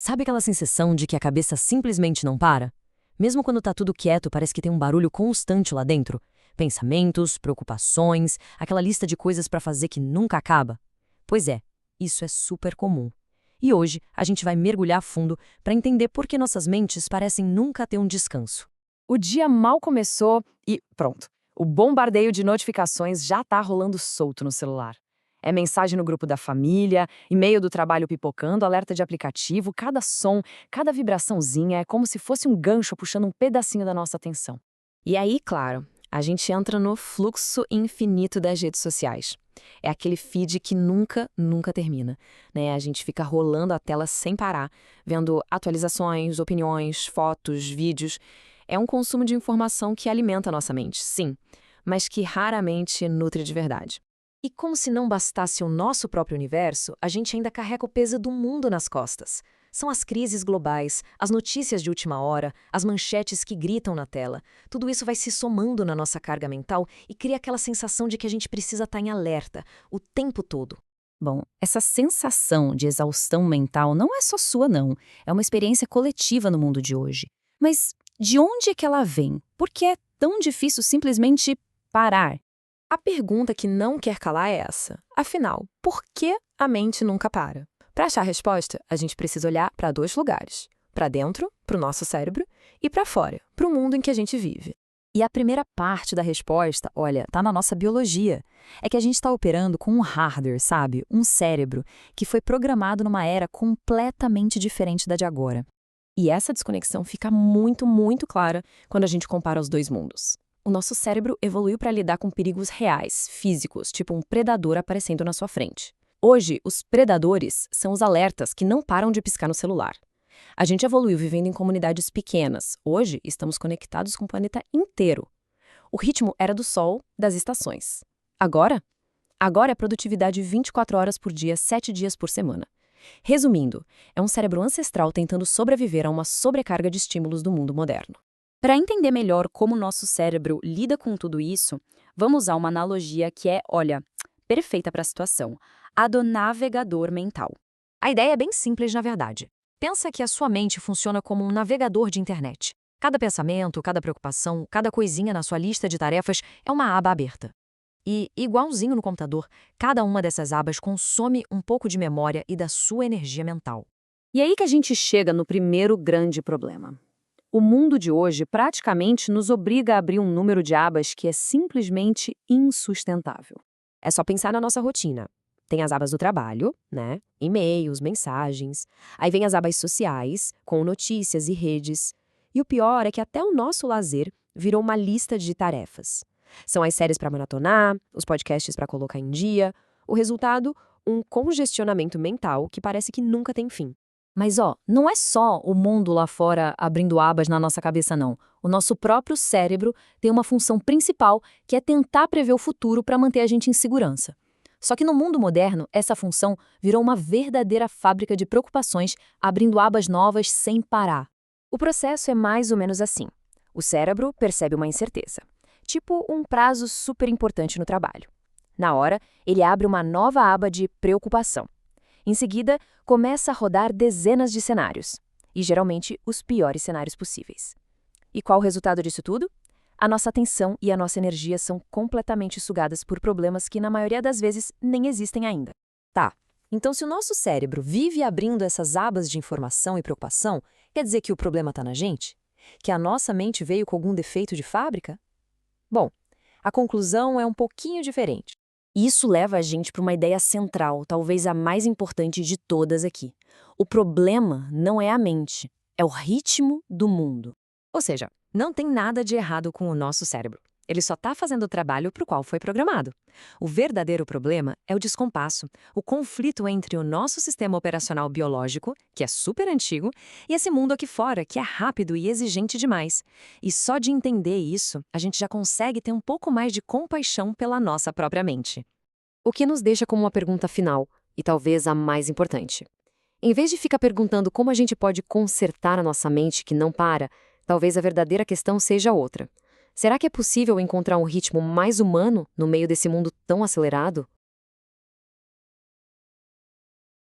Sabe aquela sensação de que a cabeça simplesmente não para? Mesmo quando tá tudo quieto, parece que tem um barulho constante lá dentro. Pensamentos, preocupações, aquela lista de coisas pra fazer que nunca acaba. Pois é, isso é super comum. E hoje a gente vai mergulhar a fundo para entender por que nossas mentes parecem nunca ter um descanso. O dia mal começou e pronto. O bombardeio de notificações já tá rolando solto no celular. É mensagem no grupo da família, e-mail do trabalho pipocando, alerta de aplicativo, cada som, cada vibraçãozinha é como se fosse um gancho puxando um pedacinho da nossa atenção. E aí, claro, a gente entra no fluxo infinito das redes sociais. É aquele feed que nunca termina, né? A gente fica rolando a tela sem parar, vendo atualizações, opiniões, fotos, vídeos. É um consumo de informação que alimenta a nossa mente, sim, mas que raramente nutre de verdade. E como se não bastasse o nosso próprio universo, a gente ainda carrega o peso do mundo nas costas. São as crises globais, as notícias de última hora, as manchetes que gritam na tela. Tudo isso vai se somando na nossa carga mental e cria aquela sensação de que a gente precisa estar em alerta o tempo todo. Bom, essa sensação de exaustão mental não é só sua, não. É uma experiência coletiva no mundo de hoje. Mas de onde é que ela vem? Por que é tão difícil simplesmente parar? A pergunta que não quer calar é essa. Afinal, por que a mente nunca para? Para achar a resposta, a gente precisa olhar para dois lugares. Para dentro, para o nosso cérebro, e para fora, para o mundo em que a gente vive. E a primeira parte da resposta, olha, tá na nossa biologia. É que a gente está operando com um hardware, sabe? Um cérebro que foi programado numa era completamente diferente da de agora. E essa desconexão fica muito clara quando a gente compara os dois mundos. O nosso cérebro evoluiu para lidar com perigos reais, físicos, tipo um predador aparecendo na sua frente. Hoje, os predadores são os alertas que não param de piscar no celular. A gente evoluiu vivendo em comunidades pequenas. Hoje, estamos conectados com o planeta inteiro. O ritmo era do sol, das estações. Agora? Agora é produtividade 24 horas por dia, 7 dias por semana. Resumindo, é um cérebro ancestral tentando sobreviver a uma sobrecarga de estímulos do mundo moderno. Para entender melhor como o nosso cérebro lida com tudo isso, vamos usar uma analogia que é, olha, perfeita para a situação, a do navegador mental. A ideia é bem simples, na verdade. Pensa que a sua mente funciona como um navegador de internet. Cada pensamento, cada preocupação, cada coisinha na sua lista de tarefas é uma aba aberta. E, igualzinho no computador, cada uma dessas abas consome um pouco de memória e da sua energia mental. E aí que a gente chega no primeiro grande problema. O mundo de hoje praticamente nos obriga a abrir um número de abas que é simplesmente insustentável. É só pensar na nossa rotina. Tem as abas do trabalho, né? E-mails, mensagens. Aí vem as abas sociais, com notícias e redes. E o pior é que até o nosso lazer virou uma lista de tarefas. São as séries para maratonar, os podcasts para colocar em dia. O resultado, um congestionamento mental que parece que nunca tem fim. Mas não é só o mundo lá fora abrindo abas na nossa cabeça, não. O nosso próprio cérebro tem uma função principal, que é tentar prever o futuro para manter a gente em segurança. Só que no mundo moderno, essa função virou uma verdadeira fábrica de preocupações, abrindo abas novas sem parar. O processo é mais ou menos assim. O cérebro percebe uma incerteza, tipo um prazo super importante no trabalho. Na hora, ele abre uma nova aba de preocupação. Em seguida, começa a rodar dezenas de cenários, e geralmente os piores cenários possíveis. E qual o resultado disso tudo? A nossa atenção e a nossa energia são completamente sugadas por problemas que, na maioria das vezes, nem existem ainda. Tá, então se o nosso cérebro vive abrindo essas abas de informação e preocupação, quer dizer que o problema está na gente? Que a nossa mente veio com algum defeito de fábrica? Bom, a conclusão é um pouquinho diferente. Isso leva a gente para uma ideia central, talvez a mais importante de todas aqui. O problema não é a mente, é o ritmo do mundo. Ou seja, não tem nada de errado com o nosso cérebro. Ele só está fazendo o trabalho para o qual foi programado. O verdadeiro problema é o descompasso, o conflito entre o nosso sistema operacional biológico, que é super antigo, e esse mundo aqui fora, que é rápido e exigente demais. E só de entender isso, a gente já consegue ter um pouco mais de compaixão pela nossa própria mente. O que nos deixa como uma pergunta final, e talvez a mais importante. Em vez de ficar perguntando como a gente pode consertar a nossa mente que não para, talvez a verdadeira questão seja outra. Será que é possível encontrar um ritmo mais humano no meio desse mundo tão acelerado?